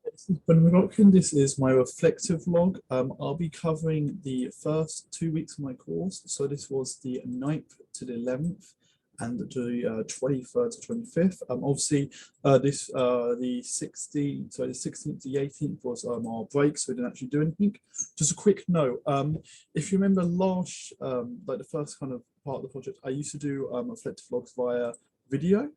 This is Ben McLaughlin. This is my reflective log. I'll be covering the first 2 weeks of my course. So this was the 9th to the 11th and the 23rd to 25th. Obviously, the 16th to the 18th was our break, so we didn't actually do anything. Just a quick note, if you remember like the first kind of part of the project, I used to do reflective logs via video.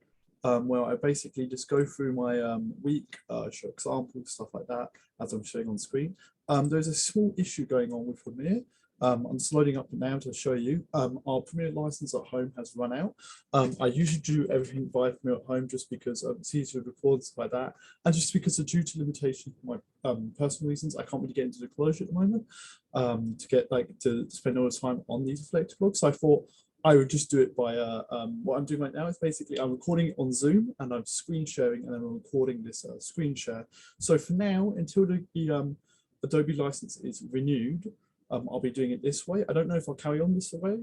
Where I basically just go through my week, show examples, stuff like that, as I'm showing on screen. There's a small issue going on with Premiere. I'm sliding up now to show you. Our Premiere license at home has run out. I usually do everything via Premiere at home just because it's easier to record and stuff like that, and just because due to limitations for my personal reasons, I can't really get into the closure at the moment to spend all the time on these reflective logs. So I thought I would just do it by what I'm doing right now is basically I'm recording it on Zoom and I'm screen sharing and then I'm recording this screen share. So for now, until the Adobe license is renewed, I'll be doing it this way. I don't know if I'll carry on this way,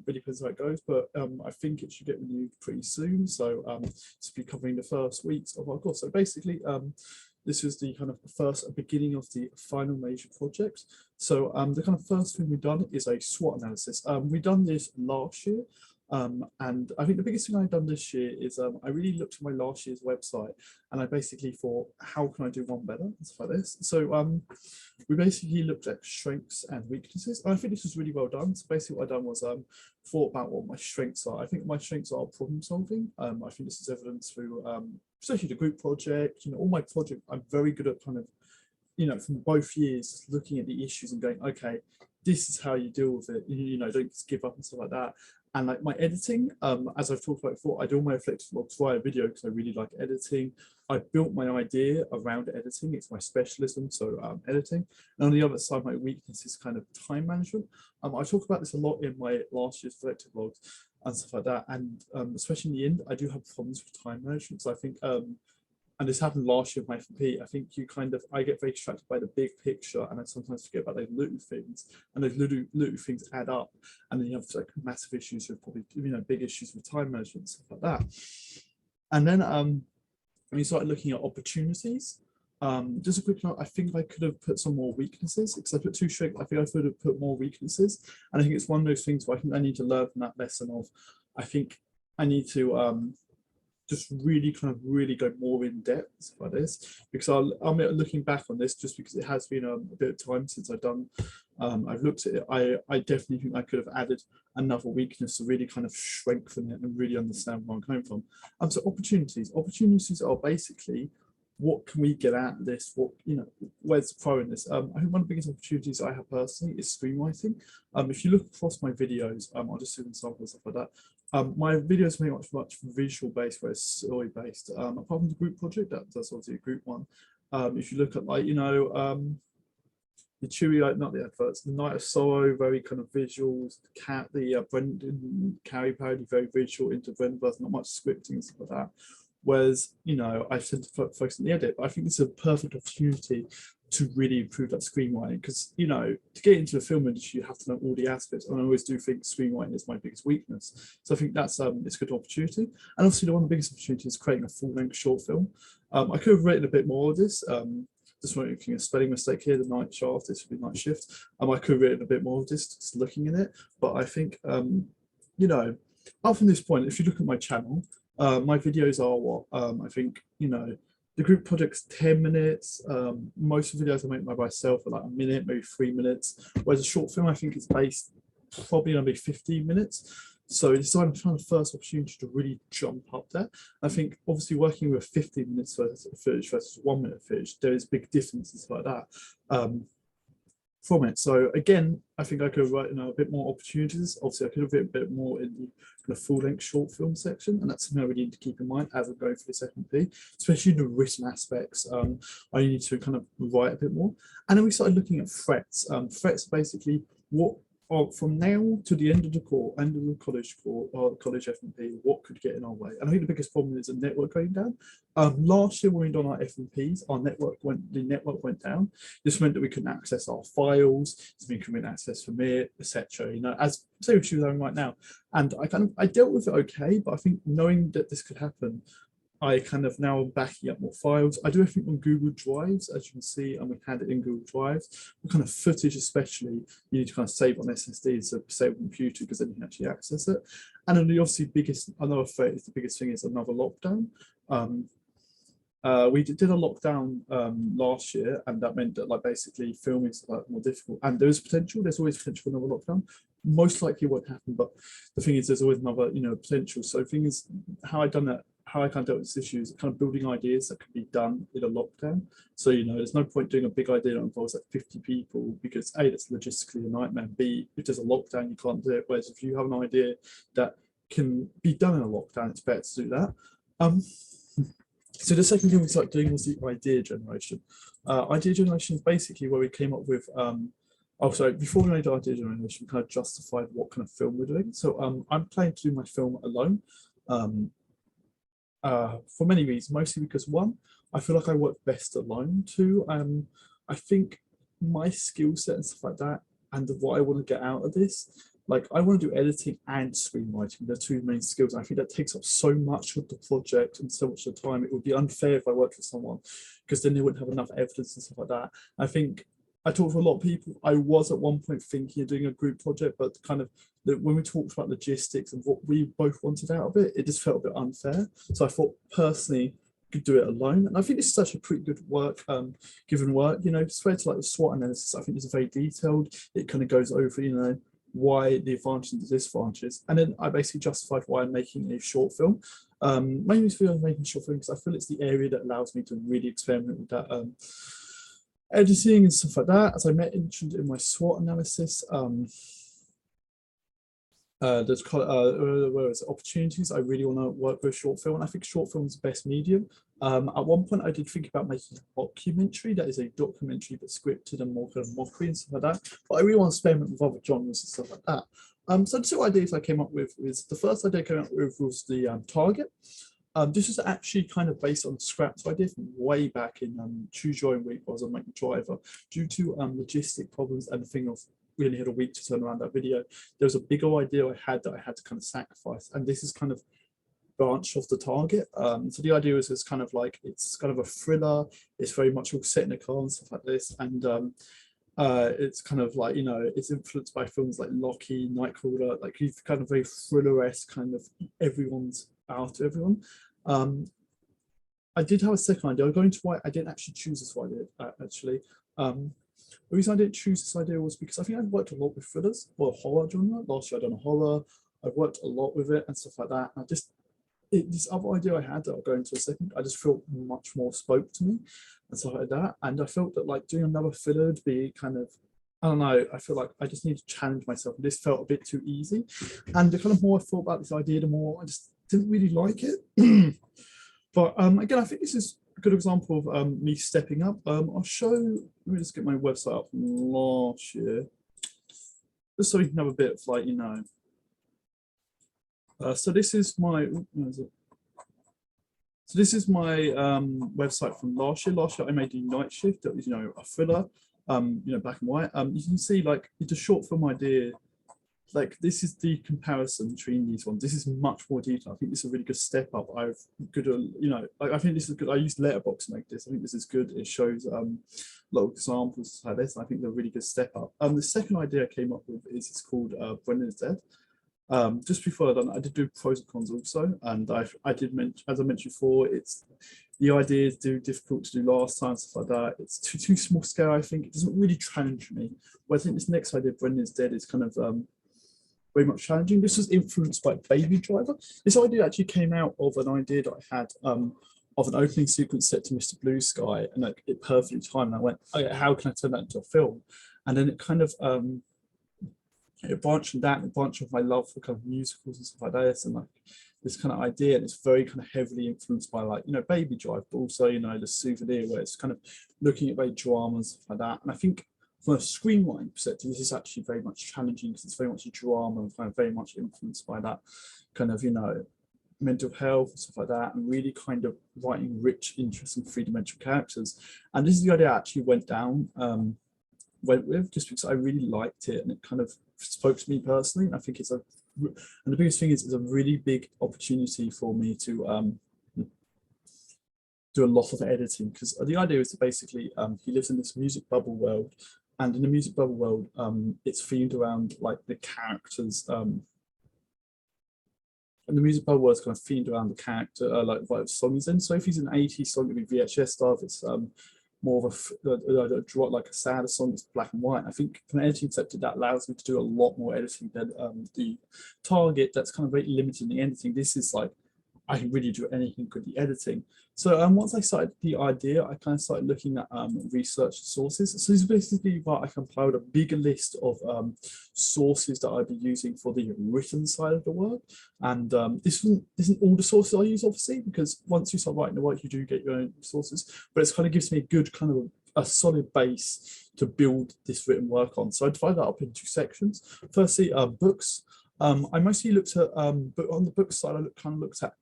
really depends how it goes, but I think it should get renewed pretty soon. So to be covering the first weeks of our course. So basically, this is the kind of first beginning of the final major project. So the kind of first thing we've done is a SWOT analysis. We've done this last year. And I think the biggest thing I've done this year is I really looked at my last year's website and I basically thought, how can I do one better and stuff like this? So we basically looked at strengths and weaknesses. And I think this was really well done. So basically what I've done was thought about what my strengths are. I think my strengths are problem solving. I think this is evidenced through especially the group project, all my projects, I'm very good at kind of, from both years, looking at the issues and going, okay, this is how you deal with it. Don't just give up and stuff like that. And like my editing, as I've talked about before, I do all my reflective logs via video because I really like editing. I built my idea around editing. It's my specialism, so editing. And on the other side, my weakness is kind of time management. I talk about this a lot in my last year's reflective logs and stuff like that. And especially in the end, I do have problems with time management. So I think, and this happened last year with my FMP, I think I get very distracted by the big picture and I sometimes forget about those little things, and those little things add up, and then you have like massive issues with probably, big issues with time management, stuff like that. And then when you started looking at opportunities, just a quick note, I think I could have put some more weaknesses because I put too strict. I think I could have put more weaknesses. And I think it's one of those things where I think I need to learn from that lesson of, I think I need to just really go more in depth by this, because I'm looking back on this just because it has been a bit of time since I've looked at it. I definitely think I could have added another weakness to really kind of strengthen it and really understand where I'm coming from. So opportunities are basically, what can we get out of this? Where's the pro in this? I think one of the biggest opportunities I have personally is screenwriting. If you look across my videos, I'll just do examples and stuff like that. My videos are much visual based, whereas story based. Apart from the group project, that's obviously a group one. If you look at the Chewy, not the adverts, the Night of Sorrow, very kind of visuals. The Brendan Carey parody, very visual. Into Brendan, not much scripting and stuff like that. Whereas I tend to focus on the edit, but I think it's a perfect opportunity to really improve that screenwriting, because to get into the film industry you have to know all the aspects, and I always do think screenwriting is my biggest weakness. So I think that's it's a good opportunity. And obviously one of the biggest opportunities is creating a full-length short film. I could have written a bit more of this. Just making a spelling mistake here, the night shaft, this would be night shift. I could have written a bit more of this, just looking at it, but I think up from this point, if you look at my channel, my videos are what I think the group project's 10 minutes. Most of the videos I make by myself are like a minute, maybe 3 minutes. Whereas a short film, I think it's based probably on maybe 15 minutes. So it's kind of the first opportunity to really jump up there. I think obviously working with 15 minutes footage versus 1 minute footage, there is big differences like that from it. So again, I think I could have written a bit more opportunities. Obviously, I could have written a bit more in the kind of full-length short film section, and that's something I really need to keep in mind as I'm going through this FMP, especially the written aspects. I need to kind of write a bit more. And then we started looking at threats. Threats are basically what from now to the end of the college core or college FMP, what could get in our way? And I think the biggest problem is the network going down. Last year when we done our FMPs, the network went down. This meant that we couldn't access our files, so we couldn't access Premiere, etc. As say what you're doing right now. And I dealt with it okay, but I think knowing that this could happen, I kind of now am backing up more files. I do everything on Google Drives, as you can see, and we had it in Google Drives. The kind of footage, especially, you need to kind of save on SSD, so save on computer, because then you can actually access it. And then the obviously biggest, I know the biggest thing is another lockdown. We did a lockdown last year, and that meant that like basically filming is like more difficult. And there's potential. There's always potential for another lockdown. Most likely won't happen, but the thing is, there's always another potential. So the thing is, how I done that, how I kind of dealt with this issue is kind of building ideas that can be done in a lockdown. So there's no point doing a big idea that involves like 50 people because A, that's logistically a nightmare. B, if there's a lockdown, you can't do it. Whereas if you have an idea that can be done in a lockdown, it's better to do that. So the second thing we started doing was the idea generation. Idea generation is basically where we came up with, before we made idea generation, we kind of justified what kind of film we're doing. So I'm planning to do my film alone for many reasons, mostly because one, I feel like I work best alone. Two, I think my skill set and stuff like that, and what I want to get out of this, like I want to do editing and screenwriting, the two main skills. I think that takes up so much of the project and so much of the time. It would be unfair if I worked with someone because then they wouldn't have enough evidence and stuff like that. I think I talked to a lot of people. I was at one point thinking of doing a group project, but kind of when we talked about logistics and what we both wanted out of it, it just felt a bit unfair. So I thought personally could do it alone. And I think this is such a pretty good work, given work, compared to like the SWOT analysis, I think it's very detailed. It kind of goes over, why the advantages and disadvantages. And then I basically justified why I'm making a short film. Mainly feel I'm making a short film because I feel it's the area that allows me to really experiment with that editing and stuff like that. As I mentioned in my SWOT analysis, there's opportunities. I really want to work with short film, and I think short film is the best medium. At one point, I did think about making a documentary that is a documentary but scripted and more kind of mockery and stuff like that. But I really want to experiment with other genres and stuff like that. So the two ideas I came up with is the first idea I came up with was the target. This is actually kind of based on a scraps idea from way back in Choose Your Own Week, I was on Make Driver, due to logistic problems and the thing of we only had a week to turn around that video. There was a bigger idea I had that I had to kind of sacrifice, and this is kind of branch of the target. So the idea is it's kind of like it's kind of a thriller. It's very much all set in a car and stuff like this, and it's kind of like it's influenced by films like Lockie, Nightcrawler, like he's kind of very thriller-esque, kind of everyone's after everyone. I did have a second idea. I'm going to why I didn't actually choose this idea actually. The reason I didn't choose this idea was because I think I've worked a lot with thrillers or horror genre. Last year I done a horror. I've worked a lot with it and stuff like that. And this other idea I had that I'll go into a second, I just felt much more spoke to me and stuff like that. And I felt that like doing another thriller would be kind of, I don't know, I feel like I just need to challenge myself. And this felt a bit too easy. And the kind of more I thought about this idea, the more I just didn't really like it. But again, I think this is a good example of me stepping up. I'll show, let me just get my website up from last year, just so we can have a bit of like, so this is my, so this is my website from last year. Last year I made a night shift that was, a thriller, black and white. You can see like it's a short film idea. Like this is the comparison between these ones. This is much more detailed. I think this is a really good step up. I think this is good. I used Letterboxd to make this. I think this is good. It shows a lot of examples like this. I think they're a really good step up. The second idea I came up with is it's called Brendan's Dead. Just before I did do pros and cons also, and I did mention, as I mentioned before, it's the idea is difficult to do last time, stuff like that. It's too small scale. I think it doesn't really challenge me. Whereas I think this next idea, Brendan's Dead, is kind of very much challenging. This was influenced by Baby Driver. This idea actually came out of an idea that I had of an opening sequence set to Mr. Blue Sky, and like it perfectly timed. And I went, okay, how can I turn that into a film? And then it kind of it branched from that, and it branched off my love for kind of musicals and stuff like this, and like this kind of idea, and it's very kind of heavily influenced by like Baby Drive, but also the Souvenir, where it's kind of looking at very drama and stuff like that. And I think from a screenwriting perspective, this is actually very much challenging because it's very much a drama and kind of very much influenced by that kind of mental health and stuff like that, and really kind of writing rich, interesting, three-dimensional characters. And this is the idea I actually went with just because I really liked it and it kind of spoke to me personally. And I think and the biggest thing is it's a really big opportunity for me to do a lot of editing, because the idea is to basically he lives in this music bubble world, and in the music bubble world it's themed around like the characters, and the music bubble world is kind of themed around the character, like what song he's in. So if he's an 80s song, it'd be VHS stuff. It's more of like a sadder song, it's black and white. I think from an editing perspective, that allows me to do a lot more editing than the target that's kind of very limited in the editing. This is like, I can really do anything with the editing. So once I started the idea, I kind of started looking at research sources. So this is basically where I compiled a bigger list of sources that I'd be using for the written side of the work. And this isn't all the sources I use, obviously, because once you start writing the work, you do get your own sources, but it kind of gives me a good kind of a solid base to build this written work on. So I divide that up into 2 sections. Firstly, books. I mostly looked at, but on the book side, I kind of looked at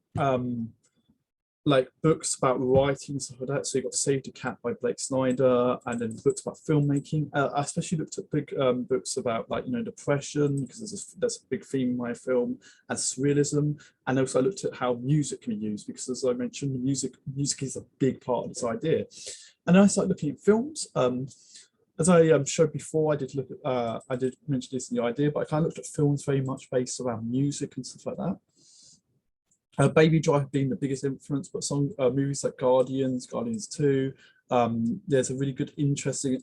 like books about writing and stuff like that. So you got Saved a Cat by Blake Snyder, and then books about filmmaking. I especially looked at big books about, like, you know, depression, because there's a big theme in my film, and surrealism. And also I looked at how music can be used, because as I mentioned, music is a big part of this idea. And then I started looking at films. As I showed before, I did mention this in the idea, but I kind of looked at films very much based around music and stuff like that. Baby Driver being the biggest influence, but movies like Guardians 2. There's a really good, interesting.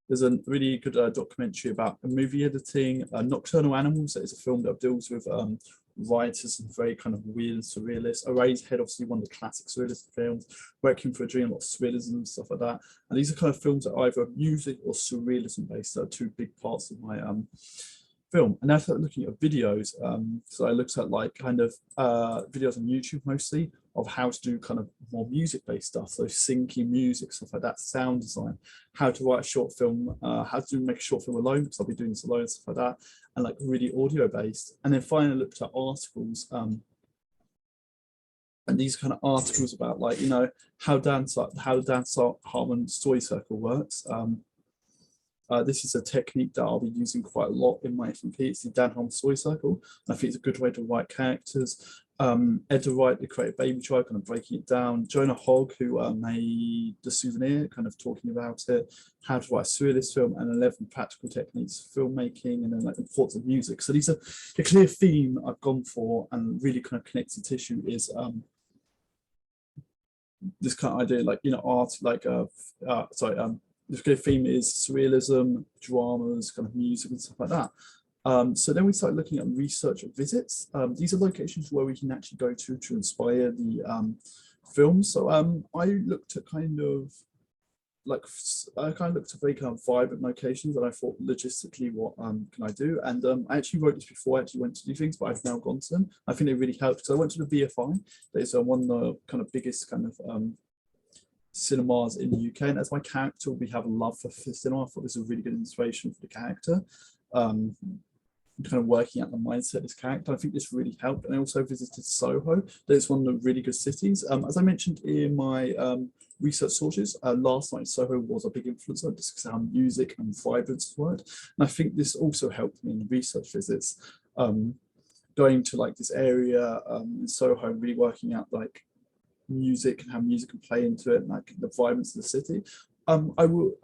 There's a really good documentary about movie editing. Nocturnal Animals, that is a film that deals with writers and very kind of weird and surrealist. Eraserhead, obviously one of the classic surrealist films. Requiem for a Dream, a lot of surrealism and stuff like that. And these are kind of films that are either music or surrealism based. That are 2 big parts of my film. And I started looking at videos. So I looked at like kind of videos on YouTube mostly of how to do kind of more music-based stuff. So syncing music, stuff like that, sound design, how to write a short film, how to make a short film alone, because I'll be doing this alone, stuff like that, and like really audio-based. And then finally looked at articles. And these kind of articles about, like, you know, how dance Harmon story circle works. This is a technique that I'll be using quite a lot in my FMP. It's the Dan Harmon story circle. And I think it's a good way to write characters. Edda Wright, the creative Baby Driver, kind of breaking it down. Jonah Hogg, who made The Souvenir, kind of talking about it. How to write a surrealist film, and 11 practical techniques for filmmaking, and then like the importance of music. So these are the clear theme I've gone for, and really kind of connected tissue is this kind of idea, like, you know, art, like the clear theme is surrealism, dramas, kind of music and stuff like that. So then we started looking at research visits. These are locations where we can actually go to inspire the film. So I looked at kind of very kind of vibrant locations, and I thought logistically, what can I do? And I actually wrote this before I actually went to do things, but I've now gone to them. I think they really helped. So I went to the BFI. That is one of the kind of biggest kind of cinemas in the UK, and as my character, we have a love for cinema. I thought this was a really good inspiration for the character, kind of working out the mindset of this character. I think this really helped. And I also visited Soho. That's one of the really good cities. As I mentioned in my research sources, last night Soho was a big influencer, just because how music and vibrance worked. And I think this also helped me in research visits, going to like this area in Soho, really working out like music and how music can play into it, and like the vibrance of the city. I will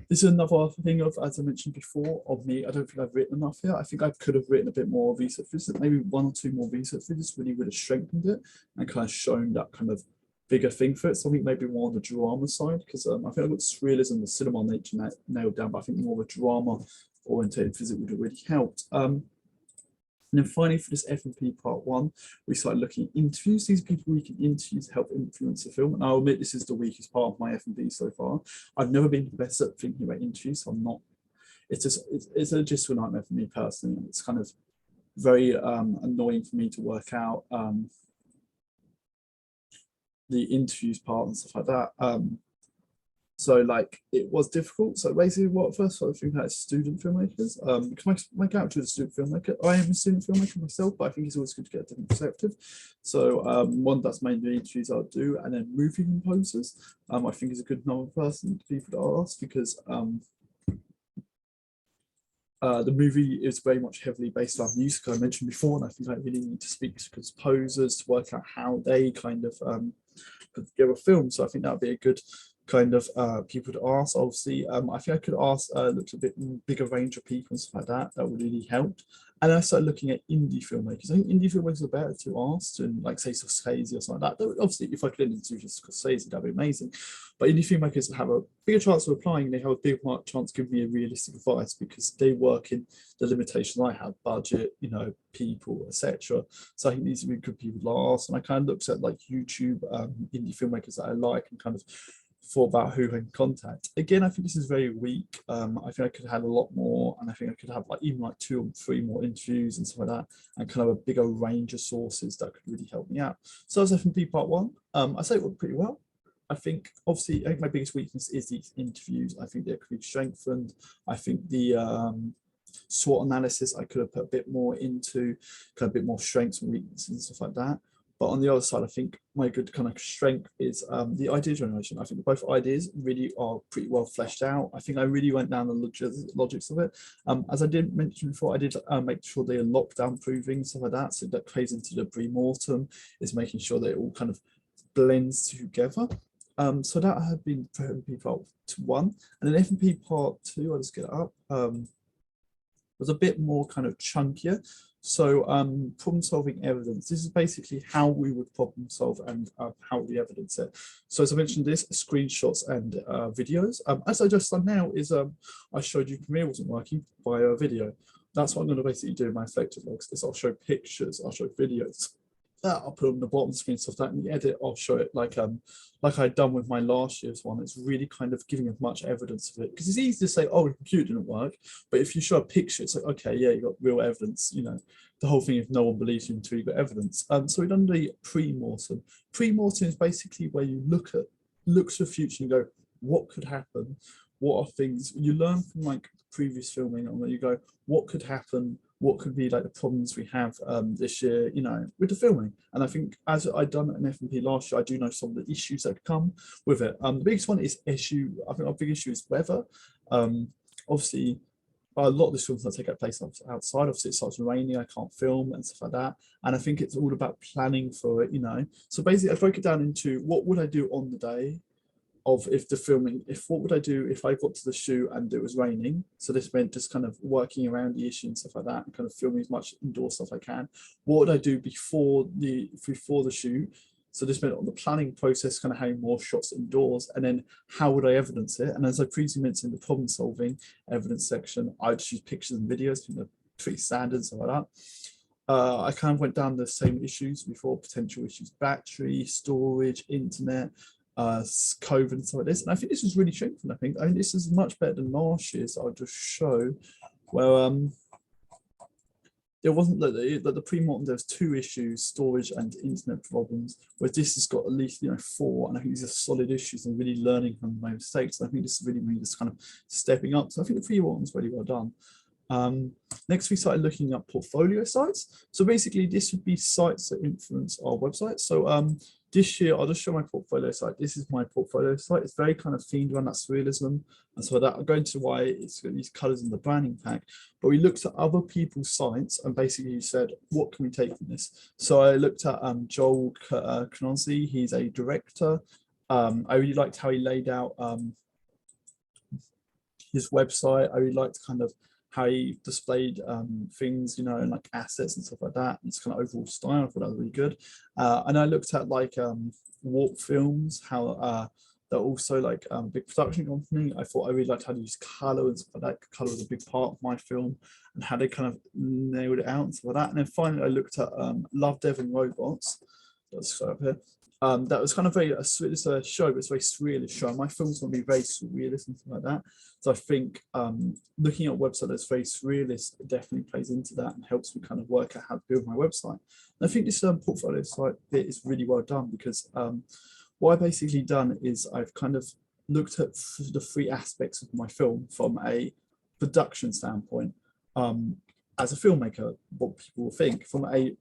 this is another thing of, as I mentioned before, of me. I don't think I've written enough here. I think I could have written a bit more research visits. Maybe 1 or 2 more research visits really would have strengthened it and kind of shown that kind of bigger thing for it. So I think maybe more on the drama side, because I think I've got surrealism, the cinema nature nailed down, but I think more of a drama orientated visit would have really helped. And then finally, for this FMP part 1, we started looking at interviews. These are people we can interview to help influence the film. And I'll admit this is the weakest part of my FMP so far. I've never been the best at thinking about interviews, so I'm not. It's a logistical nightmare for me personally. It's kind of very annoying for me to work out the interviews part and stuff like that. So like it was difficult. So basically what first I think about is student filmmakers. Because my character is a student filmmaker. I am a student filmmaker myself, but I think it's always good to get a different perspective. So one that's mainly interviews I'll do, and then movie composers. I think is a good number person people to ask, because The movie is very much heavily based on music, I mentioned before, and I think I really need to speak to composers to work out how they kind of put together a film. So I think that would be a good kind of people to ask. Obviously, I think I could ask look at a bit bigger range of people and stuff like that. That would really help. And I started looking at indie filmmakers. I think indie filmmakers are better to ask, and like say Scorsese or something like that. Obviously, if I could interview Scorsese, that'd be amazing. But indie filmmakers have a bigger chance of applying. They have a bigger chance of giving me a realistic advice because they work in the limitations I have, budget, you know, people, etc. So I think these would be good people to ask. And I kind of looked at like YouTube indie filmmakers that I like and kind of thought about who I can contact. Again, I think this is very weak. I think I could have had a lot more, and I think I could have like even like 2 or 3 more interviews and stuff like that, and kind of a bigger range of sources that could really help me out. So as FMP part 1, I say it went pretty well. I think obviously I think my biggest weakness is these interviews. I think they could be strengthened. I think the SWOT analysis I could have put a bit more into, kind of a bit more strengths and weaknesses and stuff like that. But on the other side, I think my good kind of strength is the idea generation. I think both ideas really are pretty well fleshed out. I think I really went down the logics of it. As I did mention before, I did make sure they are lockdown proving, stuff like that. So that plays into the pre-mortem, is making sure that it all kind of blends together. So that had been for FMP part 1. And then FMP part 2, I'll just get it up, was a bit more kind of chunkier. So problem solving evidence, this is basically how we would problem solve and how we evidence it. So as I mentioned, this screenshots and videos. As I just done now is I showed you Premiere wasn't working via video. That's what I'm going to basically do in my reflective logs, is I'll show pictures, I'll show videos. I'll put on the bottom screen stuff that in the edit I'll show it like I'd done with my last year's one. It's really kind of giving as much evidence of it, because it's easy to say, oh, the computer didn't work, but if you show a picture, it's like, okay, yeah, you got real evidence. You know, the whole thing, if no one believes you until you got evidence. So we've done the pre-mortem. Pre-mortem is basically where you look to the future and go, what could happen? What are things you learn from like previous filming, and where you go, what could happen? What could be like the problems we have this year, you know, with the filming. And I think as I'd done an FMP last year, I do know some of the issues that come with it. The biggest one is I think our big issue is weather. Obviously, a lot of the films that take place outside, obviously it starts raining, I can't film and stuff like that. And I think it's all about planning for it, you know. So basically I broke it down into what would I do on the day, of what would I do if I got to the shoot and it was raining. So this meant just kind of working around the issue and stuff like that, and kind of filming as much indoor stuff I can. What would I do before the shoot? So this meant on the planning process, kind of having more shots indoors, and then how would I evidence it? And as I previously mentioned in the problem solving evidence section, I'd choose pictures and videos from the pretty standard, stuff like that. I kind of went down the same issues before, potential issues, battery, storage, internet, COVID and stuff like this. And I think this is really strengthened. I mean, this is much better than last year's. I'll just show where there wasn't the pre-mortem, there was 2 issues, storage and internet problems, where this has got at least, you know, 4. And I think these are solid issues and really learning from my mistakes. I think this is really me just kind of stepping up. So I think the pre-mortem is really well done. Next we started looking at portfolio sites. So basically this would be sites that influence our website. So this year I'll just show my portfolio site. This is my portfolio site. It's very kind of themed around that surrealism and so that I'll go into why it's got these colors in the branding pack. But we looked at other people's sites and basically said, what can we take from this? So I looked at Joel Knonsey. He's a director. I really liked how he laid out his website. I really liked kind of how he displayed things, you know, and like assets and stuff like that. It's kind of overall style. I thought that was really good. And I looked at like Warp Films, how they're also like a big production company. I thought I really liked how to use color and stuff like that. Color was a big part of my film and how they kind of nailed it out and stuff like that. And then finally I looked at Love, Death and Robots. Let's go up here. That was kind of it's a show, but it's a very surrealist show. My film's going to be very surrealist and stuff like that. So I think looking at a website that's very surrealist definitely plays into that and helps me kind of work out how to build my website. And I think this portfolio site bit is really well done because what I've basically done is I've kind of looked at the 3 aspects of my film from a production standpoint. As a filmmaker, what people will think from a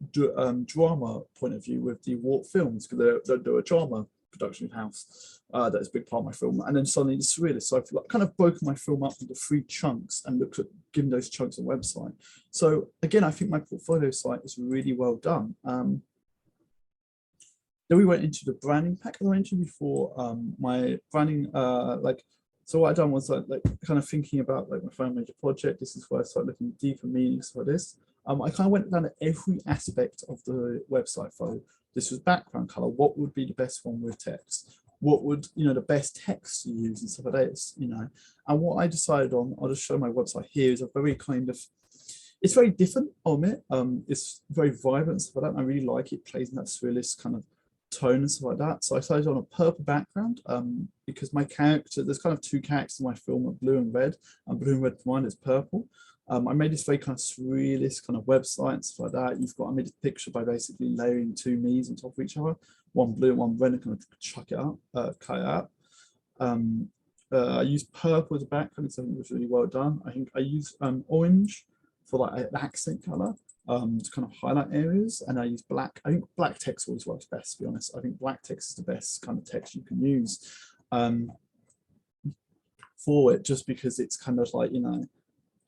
drama point of view with the Warp Films, because they're a drama production house that is a big part of my film. And then suddenly the surrealist. So I've like kind of broken my film up into 3 chunks and looked at giving those chunks a website. So again, I think my portfolio site is really well done. Then we went into the branding pack that I mentioned before. My branding, so what I done was like kind of thinking about like my final major project. This is where I started looking deeper meanings for this. I kind of went down to every aspect of the website flow. This was background color. What would be the best one with text? What would, the best text to use and stuff like that, And what I decided on, I'll just show my website here, is a very kind of, it's very different on it. It's very vibrant and stuff like that. And I really like it, plays in that surrealist kind of tone and stuff like that. So I decided on a purple background because my character, there's kind of 2 characters in my film, blue and red for mine is purple. I made this very kind of surrealist kind of website and stuff like that. I made a picture by basically layering 2 me's on top of each other, one blue and one red, and kind of chuck it up, cut it out. I used purple as a background, so I think it was really well done. I think I used orange for like an accent color to kind of highlight areas, and I use black. I think black text always works best, to be honest. I think black text is the best kind of text you can use for it, just because it's kind of like,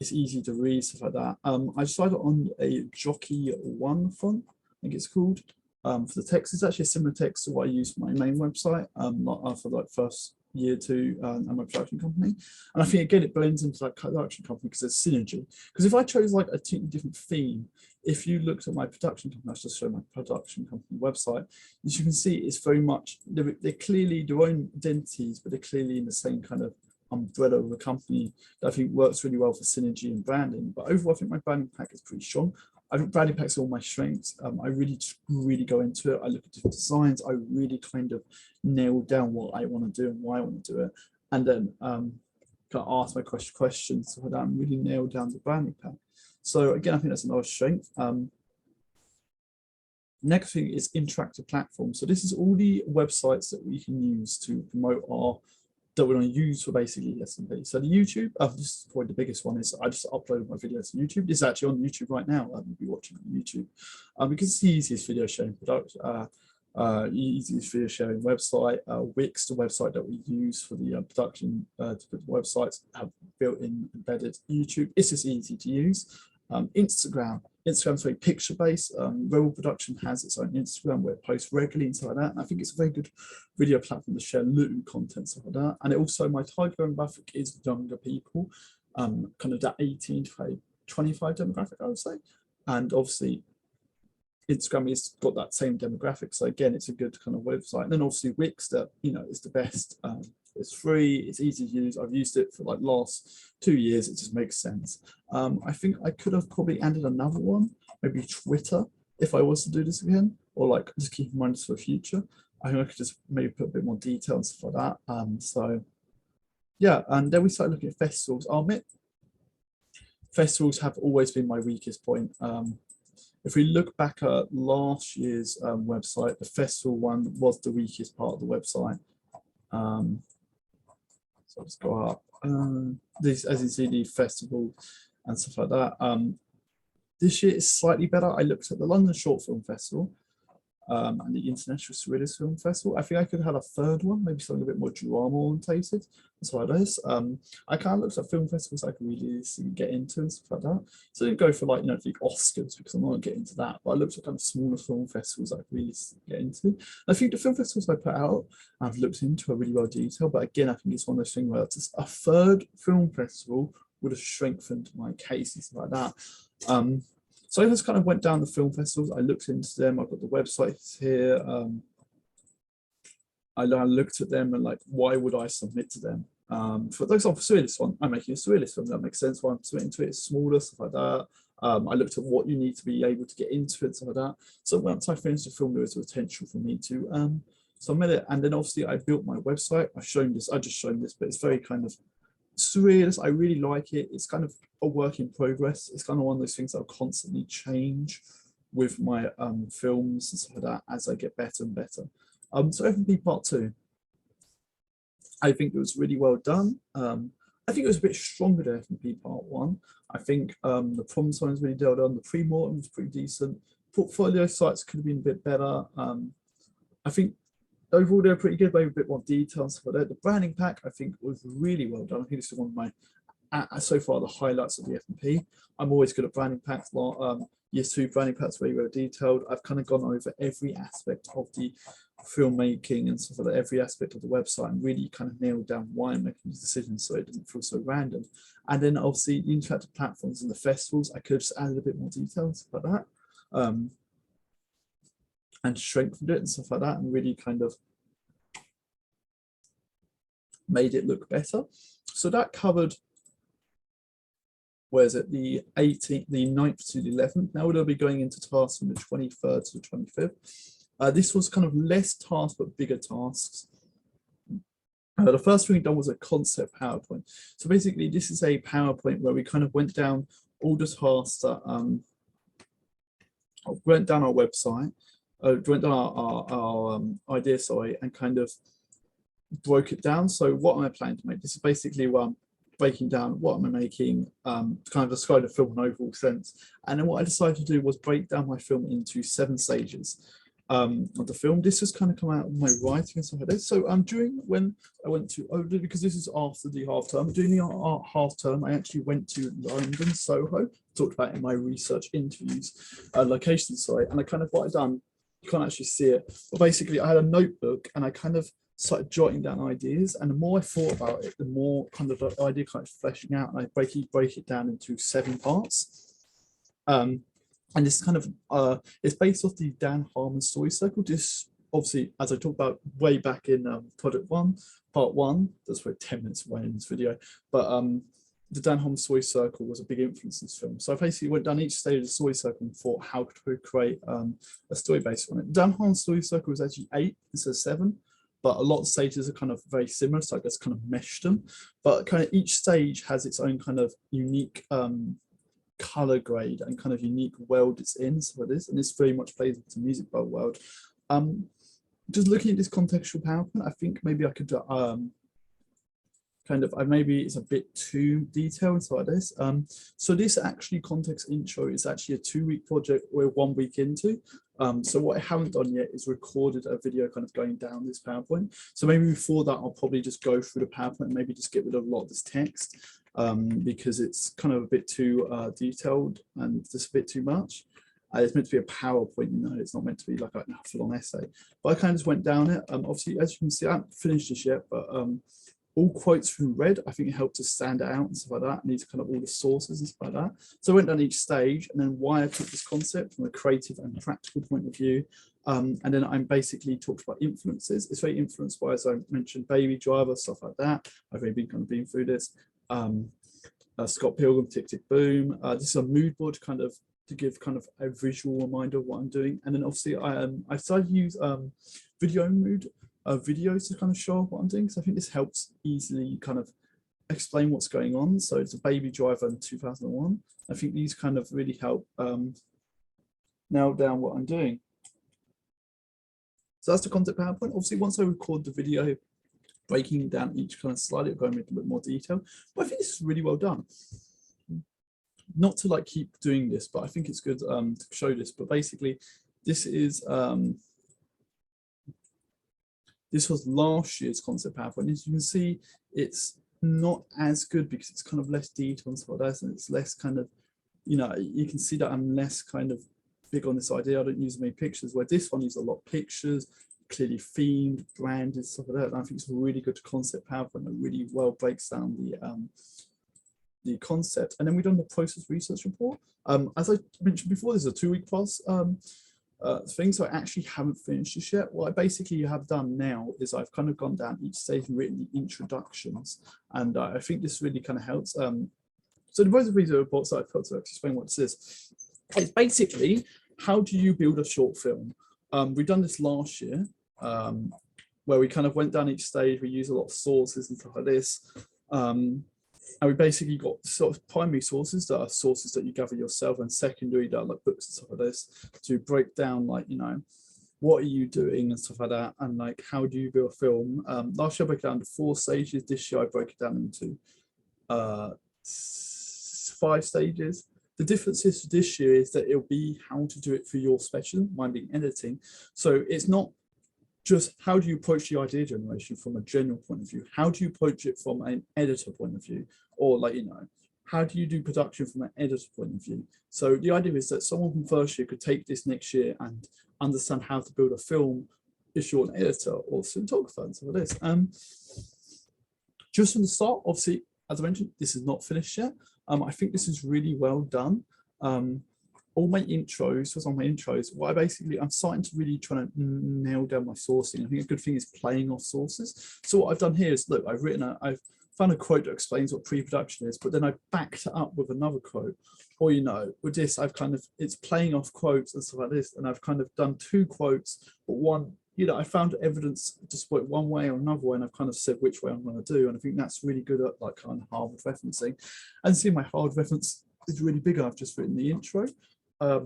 it's easy to read, stuff like that. I decided on a Jockey 1 font, I think it's called. For the text, it's actually a similar text to what I use for my main website, for like first year 2 and my production company. And I think again it blends into like production company because there's synergy. Because if I chose like a totally different theme, if you looked at my production company, I'll just show my production company website, as you can see, it's very much, they're clearly their own identities, but they're clearly in the same kind of umbrella of a company that I think works really well for synergy and branding. But overall, I think my branding pack is pretty strong. I think branding pack's all my strengths. I really go into it. I look at different designs. I really kind of nail down what I want to do and why I want to do it. And then kind of ask my questions so that I'm really nailed down the branding pack. So again, I think that's another strength. Next thing is interactive platforms. So this is all the websites that we can use to promote that we're going to use for basically FMP. So the YouTube, this is probably the biggest one, is I just uploaded my video to YouTube. This is actually on YouTube right now. I'll be watching on YouTube because it's the easiest video sharing product, easiest video sharing website. Wix, the website that we use for the production to put the websites, have built-in embedded YouTube. It's just easy to use. Instagram's very picture-based. Rebel Production has its own Instagram where it posts regularly and stuff like that. And I think it's a very good video platform to share little content, stuff like that. And it also, my target demographic is younger people, kind of that 18 to 25 demographic, I would say. And obviously, Instagram has got that same demographic. So again, it's a good kind of website. And then obviously Wix, that is the best. It's free, it's easy to use. I've used it for like last 2 years. It just makes sense. I think I could have probably added another one, maybe Twitter, if I was to do this again, or like just keep in mind for the future. I think I could just maybe put a bit more detail and stuff like that. So yeah, and then we started looking at festivals. I'll admit, festivals have always been my weakest point. If we look back at last year's website, the festival one was the weakest part of the website. So let's go up. This, as you see, the festival and stuff like that. This year is slightly better. I looked at the London Short Film Festival and the International Surrealist Film Festival. I think I could have had a third one, maybe something a bit more drama orientated. So like this. I kind of looked at film festivals I could really get into and stuff like that. So I didn't go for like, the Oscars because I'm not getting into that. But I looked at kind of smaller film festivals I could really get into. And I think the film festivals I put out, I've looked into a really well detailed. But again, I think it's one of those things where just a third film festival would have strengthened my case and stuff like that. So I just kind of went down the film festivals. I looked into them. I've got the websites here. I looked at them and like, why would I submit to them? For example, surrealist one, I'm making a surrealist film. That makes sense. Why I'm submitting to it. It's smaller, stuff like that. I looked at what you need to be able to get into it, stuff like that. So once I finished the film, there was a potential for me to submit it. And then obviously I built my website. I just shown this, but it's very kind of surrealist. I really like it. It's kind of a work in progress. It's kind of one of those things that will constantly change with my films and stuff like that as I get better and better. So FMP Part 2, I think it was really well done. I think it was a bit stronger than FMP Part 1. I think the problem sign was really well done. The pre-mortem was pretty decent. Portfolio sites could have been a bit better. I think overall they're pretty good, maybe a bit more details for that. The branding pack I think was really well done. I think this is one of my so far the highlights of the FMP. I'm always good at branding packs. Year 2 branding packs very well detailed. I've kind of gone over every aspect of the filmmaking and stuff like that, every aspect of the website, and really kind of nailed down why I'm making these decisions so it doesn't feel so random. And then obviously the interactive platforms and the festivals, I could have just added a bit more details like that, and strengthened it and stuff like that, and really kind of made it look better. So that covered, where is it, the 18th, the 9th to the 11th. Now we'll be going into tasks from the 23rd to the 25th. This was kind of less tasks, but bigger tasks. The first thing done was a concept PowerPoint. So basically this is a PowerPoint where we kind of went down all the tasks that went down our website, went down our idea, sorry, and kind of broke it down. So what am I planning to make? This is basically breaking down what am I making, to kind of describe the film in an overall sense. And then what I decided to do was break down my film into 7 stages of the film. This has kind of come out of my writing and stuff like this. So during when I went to, because this is after the half term, during the half term, I actually went to London, Soho, talked about in my research interviews, location site, and I kind of, what I've done, you can't actually see it, but basically I had a notebook and I kind of started jotting down ideas, and the more I thought about it, the more kind of the idea kind of fleshing out, and I break it down into 7 parts. And this kind of it's based off the Dan Harmon story circle. This obviously, as I talked about way back in project 1, part 1, that's for 10 minutes away in this video, but the Dan Harmon story circle was a big influence in this film. So I basically went down each stage of the story circle and thought, how could we create a story based on it? Dan Harmon's story circle was actually 8 instead of 7. But a lot of stages are kind of very similar, so I just kind of meshed them. But kind of each stage has its own kind of unique color grade and kind of unique world it's in. So it is, and this very much plays into music world. Just looking at this contextual PowerPoint, I think maybe I could maybe it's a bit too detailed so like this. So this actually context intro is actually a 2-week project we're 1 week into. So what I haven't done yet is recorded a video kind of going down this PowerPoint. So maybe before that, I'll probably just go through the PowerPoint and maybe just get rid of a lot of this text, because it's kind of a bit too detailed and just a bit too much. It's meant to be a PowerPoint, you know, it's not meant to be like a full-on essay. But I kind of just went down it. Obviously, as you can see, I haven't finished this yet, but all quotes from red, I think it helped to stand out and stuff like that. And these kind of all the sources and stuff like that. So I went down each stage, and then why I took this concept from a creative and practical point of view. And then I basically talked about influences. It's very influenced by, as I mentioned, Baby Driver, stuff like that. I've really been through this. Scott Pilgrim, Tick Tick Boom. This is a mood board kind of to give kind of a visual reminder of what I'm doing. And then obviously I started to use video mood videos to kind of show what I'm doing. So I think this helps easily kind of explain what's going on. So it's a Baby Driver in 2001. I think these kind of really help nail down what I'm doing. So that's the concept PowerPoint. Obviously, once I record the video, breaking down each kind of slide, it'll go into a bit more detail. But I think this is really well done. Not to like keep doing this, but I think it's good to show this. But basically, this is this was last year's concept PowerPoint. As you can see, it's not as good because it's kind of less detailed and stuff like that, and it's less kind of, you know, you can see that I'm less kind of big on this idea. I don't use many pictures, where this one uses a lot of pictures, clearly themed, branded, stuff like that. And I think it's really good concept PowerPoint that really well breaks down the concept. And then we've done the process research report. As I mentioned before, this is a 2-week plus thing, so I actually haven't finished this yet. What I basically have done now is I've kind of gone down each stage and written the introductions, and I think this really kind of helps. So the process research report, so I thought to explain what this is. It's basically, how do you build a short film? We've done this last year, where we kind of went down each stage. We use a lot of sources and stuff like this. And we basically got sort of primary sources that are sources that you gather yourself, and secondary that are like books and stuff like this, to break down, like, you know, what are you doing and stuff like that, and like how do you build a film. Last year I broke it down to 4 stages. This year I broke it down into 5 stages. The difference is this year is that it'll be how to do it for your specialism, mine being editing. So it's not just how do you approach the idea generation from a general point of view? How do you approach it from an editor point of view? Or like, how do you do production from an editor point of view? So the idea is that someone from first year could take this next year and understand how to build a film if you're an editor or cinematographer and some of this. Just from the start, obviously, as I mentioned, this is not finished yet. I think this is really well done. All my intros, what's on my intros, I'm starting to really try to nail down my sourcing. I think a good thing is playing off sources. So what I've done here is, look, I've found a quote that explains what pre-production is, but then I backed it up with another quote. Or, with this, it's playing off quotes and stuff like this. And I've kind of done two quotes, but one, I found evidence to support one way or another way, and I've kind of said which way I'm going to do. And I think that's really good at like kind of hard referencing. And see, my hard reference is really big. I've just written the intro.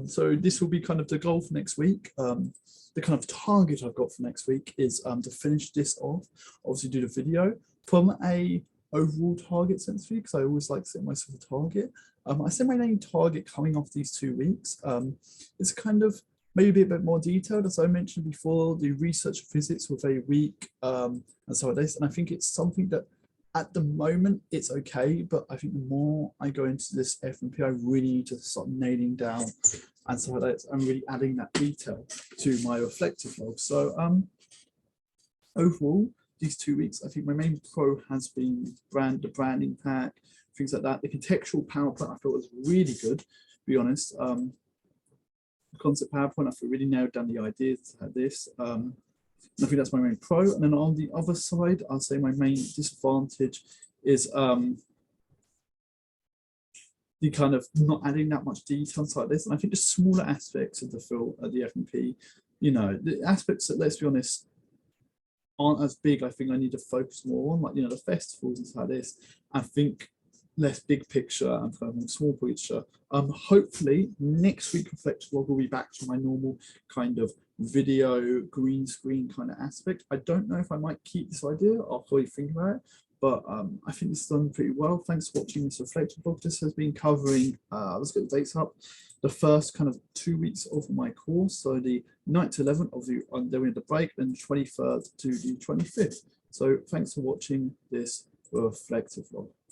So this will be kind of the goal for next week. The kind of target I've got for next week is to finish this off, obviously do the video from a overall target sense of view, because I always like to set myself a target. I set my main target coming off these 2 weeks. It's kind of maybe a bit more detailed. As I mentioned before, the research physics were very weak and so like this. And I think it's something that at the moment it's okay, but I think the more I go into this FMP, I really need to start nailing down and so like that. I'm really adding that detail to my reflective log. So overall, these 2 weeks, I think my main pro has been the branding pack, things like that. The contextual PowerPoint I thought was really good, to be honest. The concept PowerPoint, I feel really nailed down the ideas like this. I think that's my main pro. And then on the other side, I'll say my main disadvantage is the kind of not adding that much detail like this. And I think the smaller aspects of the film, the FMP, the aspects that, let's be honest, aren't as big, I think I need to focus more on, like, the festivals and stuff like this. I think less big picture and kind of small picture. Hopefully next week Reflective Vlog will be back to my normal kind of video green screen kind of aspect. I don't know if I might keep this idea. I'll probably think about it, but I think it's done pretty well. Thanks for watching this Reflective Vlog. This has been covering, let's get the dates up, the first kind of 2 weeks of my course. So the 9th to 11th of the, then we had the break, then the 23rd to the 25th. So thanks for watching this Reflective Vlog.